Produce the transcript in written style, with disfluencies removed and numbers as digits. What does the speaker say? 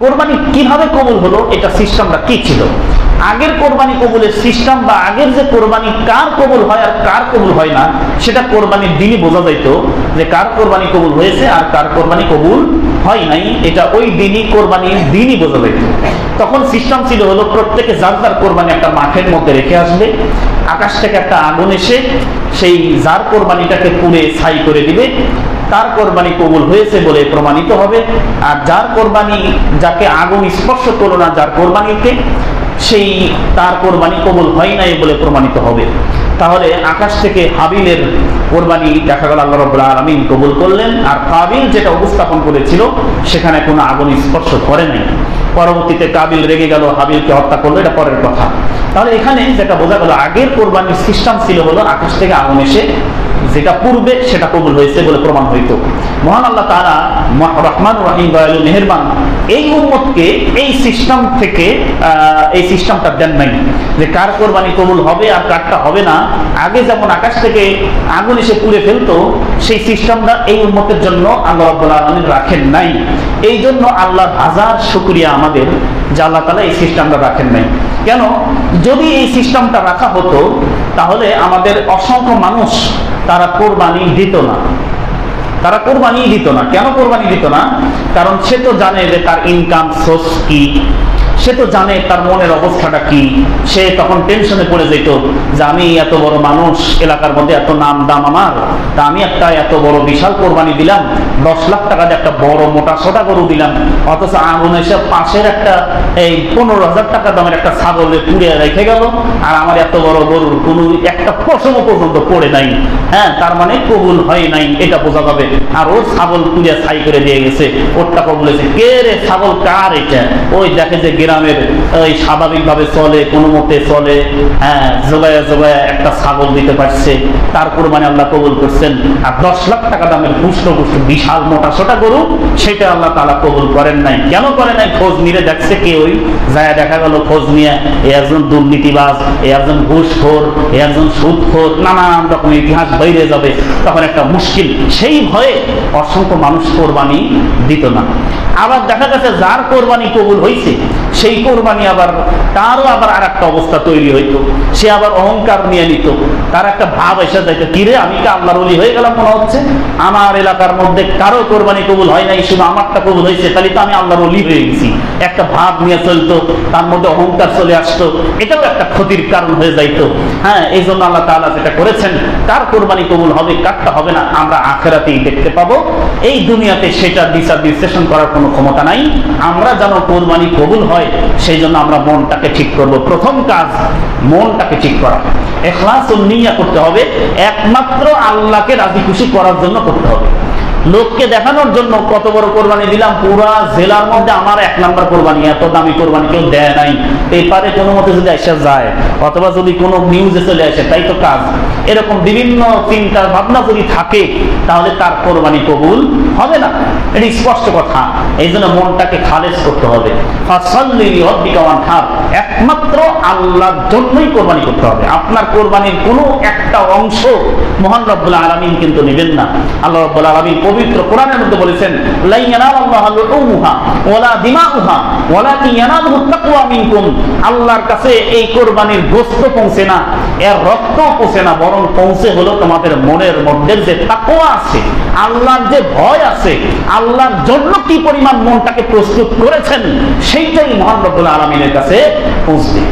কোরবানি কিভাবে কবুল হলো, এটা সিস্টেমটা কি ছিল? আগের কোরবানি কবুলের সিস্টেম বা আগের যে কোরবানি কার কবুল হয় আর কার কবুল হয় না, সেটা কোরবানির দিনই বোঝা যাইতো যে কার কোরবানি কবুল হয়েছে আর কার কোরবানি কবুল হয় নাই। এটা ওই দিনই কোরবানির দিনই বোঝা যাইত। তখন সিস্টেম ছিল হলো প্রত্যেকে যার যার কোরবানি একটা মাঠের মধ্যে রেখে আসবে, আকাশ থেকে একটা আগুন এসে সেই যার কোরবানিটাকে পুড়ে ছাই করে দিবে, তার কোরবানি কবুল হয়েছে বলে প্রমাণিত হবে। আর যার কোরবানি, যাকে আগুন স্পর্শ করলো না যার কোরবানিকে, সেই তার কোরবানি কবুল হয় নাই বলে প্রমাণিত হবে। তাহলে আকাশ থেকে হাবিলের কোরবানি দেখা গেল আল্লাহ রাব্বুল আলামিন কবুল করলেন, আর কাবিল যেটা উপস্থাপন করেছিল সেখানে কোনো আগুন স্পর্শ করে নাই। পরবর্তীতে কাবিল রেগে গেল, হাবিলকে হত্যা করলো, এটা পরের কথা। তাহলে এখানে যেটা বোঝা গেল, আগের কোরবানির সিস্টেম ছিল হলো আকাশ থেকে আগুন এসে যেটা পূর্বে সেটা কবুল হয়েছে বলে প্রমাণ হইতো। মহান আল্লাহ তাআলা রহমান রহিম দয়ালু মেহেরবান এই উম্মতকে এই সিস্টেম থেকে এই সিস্টেমটা দেন নাই যে কার কোরবানি কবুল হবে আর কারটা হবে না। আগে যেমন আকাশ থেকে আগুন এসে পুড়ে ফেলতো, সেই সিস্টেমটা এই উম্মতের জন্য আল্লাহ রাব্বুল আলামিন রাখেন নাই। এই জন্য আল্লাহর হাজার শুকরিয়া আমাদের যে আল্লাহ তাআলা এই সিস্টেমটা রাখেন নাই। কেন? যদি এই সিস্টেমটা রাখা হতো তাহলে আমাদের অসংখ্য মানুষ তারা কোরবানি দিত না, তারা কোরবানি দিত না। কেন কোরবানি দিত না? কারণ সে তো জানে যে তার ইনকাম সোর্স কি, সে তো জানে তার মনের অবস্থাটা কি। সে তখন টেনশনে পড়ে যেত যে আমি এত বড় মানুষ, এলাকার মধ্যে এত নাম দাম আমার, তা আমি একটা এত বড় বিশাল কোরবানি দিলাম, 10 লাখ টাকা দিয়ে একটা বড় মোটা সোটা গরু দিলাম, অথচ আগুন এসে পাশের একটা এই 15,000 টাকা দামের একটা ছাগলে পুড়ে রেখে গেল, আর আমার এত বড় গরুর কোনো একটা পশমও পর্যন্ত পড়ে নাই। হ্যাঁ, তার মানে কবুল হয় নাই, এটা বোঝা যাবে। আর ওর ছাগল পুড়ে ছাই করে দিয়ে গেছে, ওরটা কবুল হয়েছে। কে রে ছাগল কার এটা? ওই দেখে যে গ্রামের ওই স্বাভাবিকভাবে চলে, কোনো মতে চলে, হ্যাঁ, জোগায়া জোগায়া একটা ছাগল দিতে পারছে, তার কোরবানি আল্লাহ কবুল করছেন। আর 10 লাখ টাকা দামের পুষ্ট বিশাল মোটা সোটা গরু, সেটা আল্লাহ তাআলা কবুল করেন নাই। কেন করে নাই? খোঁজ নিয়ে দেখছে কে, ওই যায় দেখা গেল খোঁজ নিয়ে এ একজন দুর্নীতিবাজ, এ একজন ঘুষখোর, এ একজন সুদখোর, নানান রকম ইতিহাস বাইরে যাবে, তখন একটা মুশকিল। সেই ভয়ে অসংখ্য মানুষ কোরবানি দিত না। আবার দেখা গেছে যার কোরবানি কবুল হয়েছে সেই কোরবানি আবার তারও আবার আর একটা অবস্থা তৈরি হইতো, সে আবার অহংকার নিয়ে নিত, তার একটা ভাব এসে যাইতো, কিরে আমি কি আল্লাহর ওলি হয়ে গেলাম মনে হচ্ছে, আমার এলাকার মধ্যে কারো কোরবানি কবুল হয় নাই, শুধু আমারটা কবুল হয়েছে, তাহলে তো আমি আল্লাহর ওলি হয়ে গেছি। একটা ভাব নিয়ে চলতো, তার মধ্যে অহংকার চলে আসতো, এটাও একটা ক্ষতির কারণ হয়ে যাইতো। হ্যাঁ, এই জন্য আল্লাহ তাআলা যেটা করেছেন, কার কোরবানি কবুল হবে কারটা হবে না আমরা আখিরাতেই দেখতে পাবো। এই দুনিয়াতে সেটা বিচার বিশ্লেষণ করার কোনো ক্ষমতা নাই। আমরা যেন কোরবানি কবুল হয় সেই জন্য আমরা মনটাকে ঠিক করব। প্রথম কাজ মনটাকে ঠিক করা, ইখলাসুন নিয়্যাহ করতে হবে, একমাত্র আল্লাহকে রাজি খুশি করার জন্য করতে হবে। লোককে দেখানোর জন্য কত বড় কোরবানি দিলাম, পুরা জেলার মধ্যে আমার 1 নাম্বার কোরবানি, এত দামি কোরবানি কেউ দেয় নাই, পেপারে কোনো মতে যদি এসে যায় অথবা যদি কোনো নিউজে চলে আসে তাই তো কাজ, এরকম বিভিন্ন চিন্তা ভাবনা যদি থাকে তাহলে তার কোরবানি কবুল হবে না, এটি স্পষ্ট কথা। এই জন্য মনটাকে খালেস করতে হবে। ফাসাল্লি লিরাব্বিকা ওয়ানহার, একমাত্র আল্লাহর জন্যই কোরবানি করতে হবে। আপনার কোরবানির কোনো একটা অংশ মহান রব্বুল আলামিন কিন্তু নেবেন না। আল্লাহ রব্বুল আলামিন পবিত্র কোরআনের মধ্যে বলেছেন, লা ইয়ানালাল্লাহু লুহুমুহা ওয়ালা দিমাউহা ওয়ালাকিন ইয়ানালুহু তাকওয়া মিনকুম। আল্লাহর কাছে এই কোরবানির গোশত পৌঁছে না, এর রক্ত পৌঁছে না, বরং পৌঁছে হলো তোমাদের মনের মধ্যে যে তাকওয়া আছে, আল্লাহর যে ভয় আছে, আল্লাহর জন্য কি পরিমাণ মনটাকে প্রস্তুত করেছেন, সেইটাই মহান রব্বুল আলামিনের কাছে পৌঁছবে।